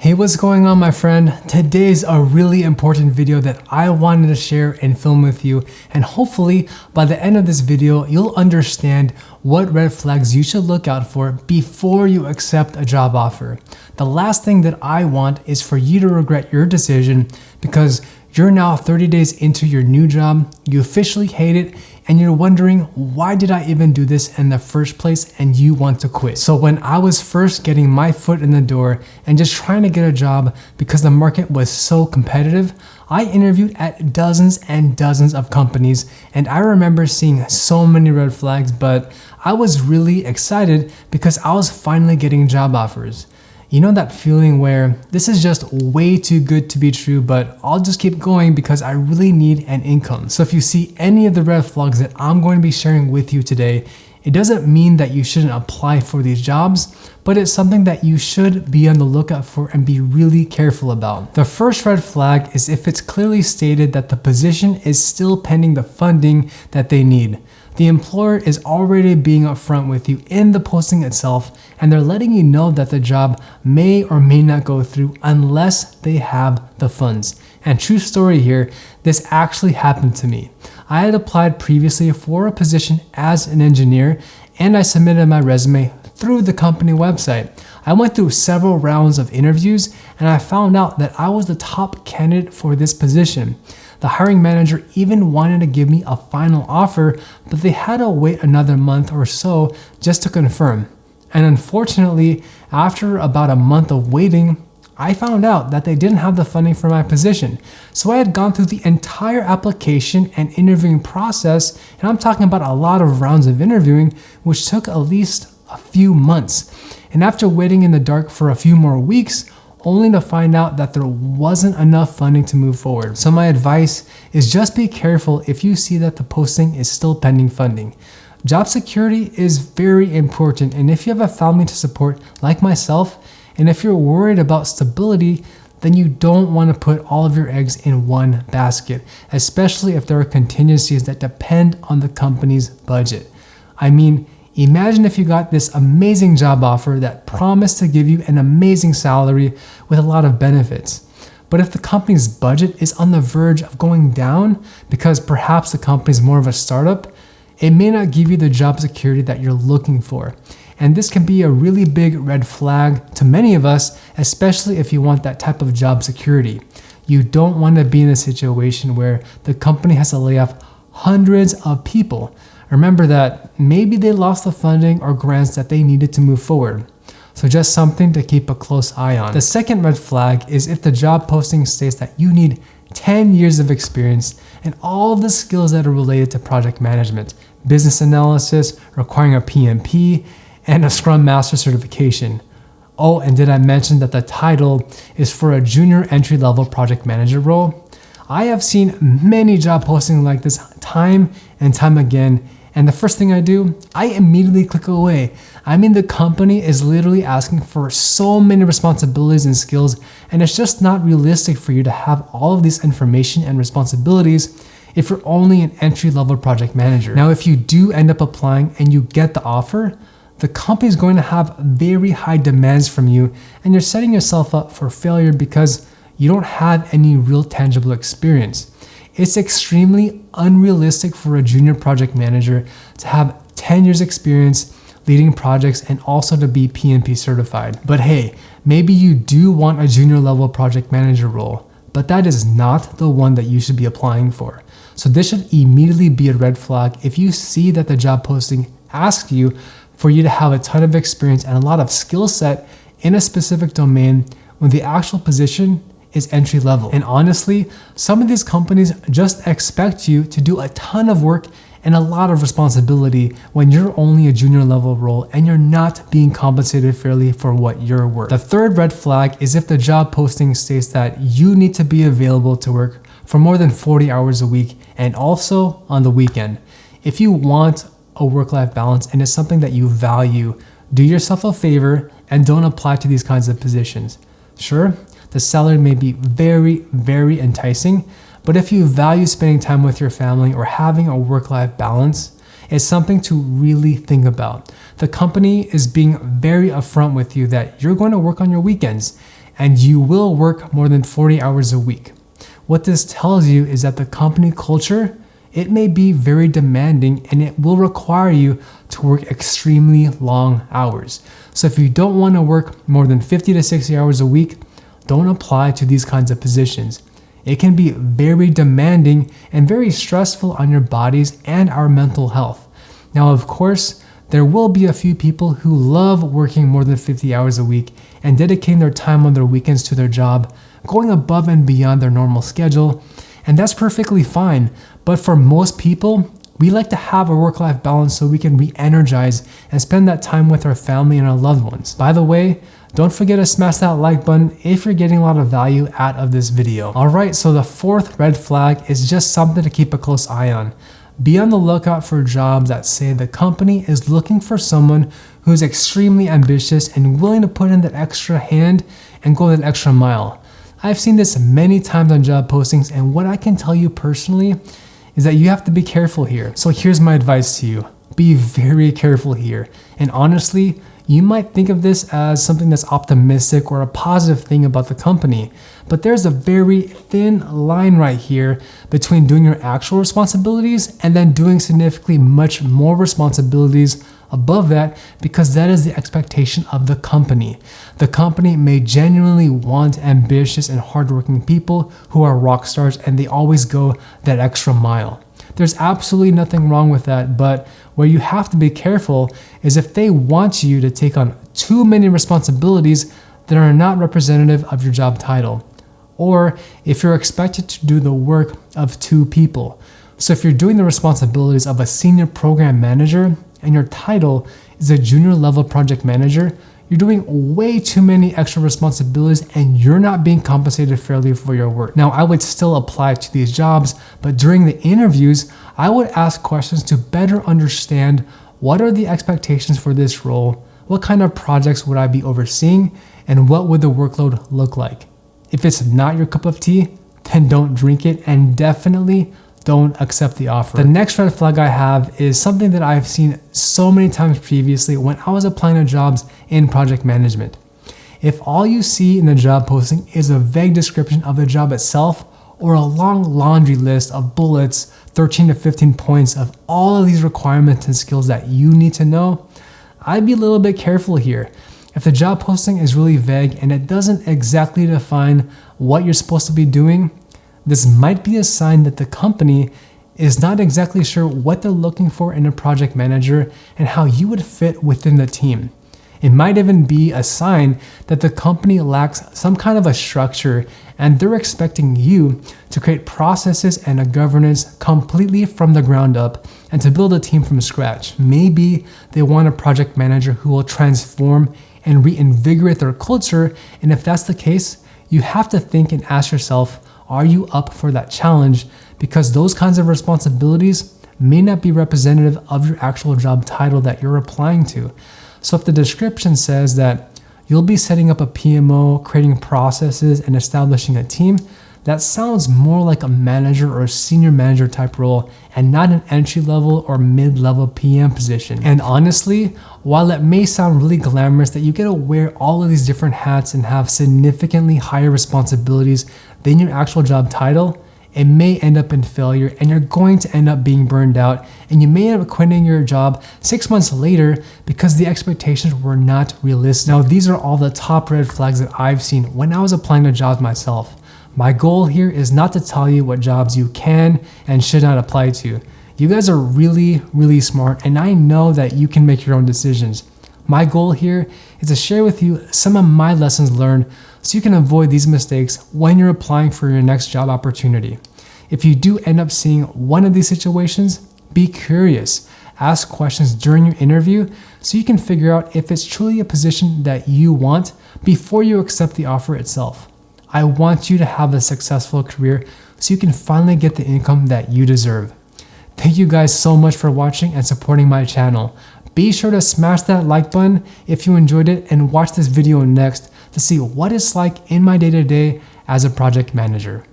Hey, what's going on, my friend? Today's a really important video that I wanted to share and film with you, and hopefully by the end of this video you'll understand what red flags you should look out for before you accept a job offer. The last thing that I want is for you to regret your decision because you're now 30 days into your new job, you officially hate it, and you're wondering, why did I even do this in the first place, and you want to quit. So when I was first getting my foot in the door and just trying to get a job because the market was so competitive, I interviewed at dozens and dozens of companies, and I remember seeing so many red flags, but I was really excited because I was finally getting job offers. You know that feeling where this is just way too good to be true, but I'll just keep going because I really need an income. So if you see any of the red flags that I'm going to be sharing with you today, it doesn't mean that you shouldn't apply for these jobs, but it's something that you should be on the lookout for and be really careful about. The first red flag is if it's clearly stated that the position is still pending the funding that they need. The employer is already being upfront with you in the posting itself, and they're letting you know that the job may or may not go through unless they have the funds. And true story here, this actually happened to me. I had applied previously for a position as an engineer, and I submitted my resume through the company website. I went through several rounds of interviews, and I found out that I was the top candidate for this position. The hiring manager even wanted to give me a final offer, but they had to wait another month or so just to confirm. And unfortunately, after about a month of waiting, I found out that they didn't have the funding for my position. So I had gone through the entire application and interviewing process, and I'm talking about a lot of rounds of interviewing, which took at least a few months. And after waiting in the dark for a few more weeks, only to find out that there wasn't enough funding to move forward. So my advice is just be careful if you see that the posting is still pending funding. Job security is very important, and if you have a family to support like myself, and if you're worried about stability, then you don't want to put all of your eggs in one basket, especially if there are contingencies that depend on the company's budget. I mean, imagine if you got this amazing job offer that promised to give you an amazing salary with a lot of benefits. But if the company's budget is on the verge of going down because perhaps the company is more of a startup, it may not give you the job security that you're looking for. And this can be a really big red flag to many of us, especially if you want that type of job security. You don't want to be in a situation where the company has to lay off hundreds of people. Remember that maybe they lost the funding or grants that they needed to move forward. So just something to keep a close eye on. The second red flag is if the job posting states that you need 10 years of experience and all the skills that are related to project management, business analysis, requiring a PMP, and a Scrum Master certification. Oh, and did I mention that the title is for a junior entry-level project manager role? I have seen many job postings like this time and time again, and the first thing I do, I immediately click away. I mean, the company is literally asking for so many responsibilities and skills, and it's just not realistic for you to have all of this information and responsibilities if you're only an entry-level project manager. Now, if you do end up applying and you get the offer, the company is going to have very high demands from you, and you're setting yourself up for failure because you don't have any real tangible experience. It's extremely unrealistic for a junior project manager to have 10 years experience leading projects and also to be PMP certified. But hey, maybe you do want a junior level project manager role, but that is not the one that you should be applying for. So this should immediately be a red flag if you see that the job posting asks you for you to have a ton of experience and a lot of skill set in a specific domain when the actual position is entry level. And honestly, some of these companies just expect you to do a ton of work and a lot of responsibility when you're only a junior level role and you're not being compensated fairly for what you're worth. The third red flag is if the job posting states that you need to be available to work for more than 40 hours a week and also on the weekend. If you want a work-life balance and it's something that you value, do yourself a favor and don't apply to these kinds of positions. Sure, the salary may be very, very enticing, but if you value spending time with your family or having a work-life balance, it's something to really think about. The company is being very upfront with you that you're going to work on your weekends, and you will work more than 40 hours a week. What this tells you is that the company culture, it may be very demanding and it will require you to work extremely long hours. So if you don't want to work more than 50 to 60 hours a week, don't apply to these kinds of positions. It can be very demanding and very stressful on your bodies and our mental health. Now, of course, there will be a few people who love working more than 50 hours a week and dedicating their time on their weekends to their job, going above and beyond their normal schedule, and that's perfectly fine. But for most people, we like to have a work-life balance so we can re-energize and spend that time with our family and our loved ones. By the way, don't forget to smash that like button if you're getting a lot of value out of this video. Alright, so the fourth red flag is just something to keep a close eye on. Be on the lookout for jobs that say the company is looking for someone who's extremely ambitious and willing to put in that extra hand and go that extra mile. I've seen this many times on job postings, and what I can tell you personally is that you have to be careful here. So here's my advice to you. Be very careful here. And honestly, you might think of this as something that's optimistic or a positive thing about the company, but there's a very thin line right here between doing your actual responsibilities and then doing significantly much more responsibilities above that, because that is the expectation of the company. The company may genuinely want ambitious and hardworking people who are rock stars and they always go that extra mile. There's absolutely nothing wrong with that, but where you have to be careful is if they want you to take on too many responsibilities that are not representative of your job title, or if you're expected to do the work of two people. So if you're doing the responsibilities of a senior program manager and your title is a junior level project manager, you're doing way too many extra responsibilities and you're not being compensated fairly for your work. Now, I would still apply to these jobs, but during the interviews, I would ask questions to better understand what are the expectations for this role, what kind of projects would I be overseeing, and what would the workload look like. If it's not your cup of tea, then don't drink it and definitely don't accept the offer. The next red flag I have is something that I've seen so many times previously when I was applying to jobs in project management. If all you see in the job posting is a vague description of the job itself or a long laundry list of bullets, 13 to 15 points of all of these requirements and skills that you need to know, I'd be a little bit careful here. If the job posting is really vague and it doesn't exactly define what you're supposed to be doing, this might be a sign that the company is not exactly sure what they're looking for in a project manager and how you would fit within the team. It might even be a sign that the company lacks some kind of a structure and they're expecting you to create processes and a governance completely from the ground up and to build a team from scratch. Maybe they want a project manager who will transform and reinvigorate their culture, and if that's the case, you have to think and ask yourself, are you up for that challenge? Because those kinds of responsibilities may not be representative of your actual job title that you're applying to. So if the description says that you'll be setting up a PMO, creating processes, and establishing a team, that sounds more like a manager or a senior manager type role and not an entry-level or mid-level PM position. And honestly, while it may sound really glamorous that you get to wear all of these different hats and have significantly higher responsibilities than your actual job title, it may end up in failure and you're going to end up being burned out, and you may end up quitting your job 6 months later because the expectations were not realistic. Now, these are all the top red flags that I've seen when I was applying to jobs myself. My goal here is not to tell you what jobs you can and should not apply to. You guys are really, really smart, and I know that you can make your own decisions. My goal here is to share with you some of my lessons learned so you can avoid these mistakes when you're applying for your next job opportunity. If you do end up seeing one of these situations, be curious. Ask questions during your interview so you can figure out if it's truly a position that you want before you accept the offer itself. I want you to have a successful career so you can finally get the income that you deserve. Thank you guys so much for watching and supporting my channel. Be sure to smash that like button if you enjoyed it and watch this video next to see what it's like in my day-to-day as a project manager.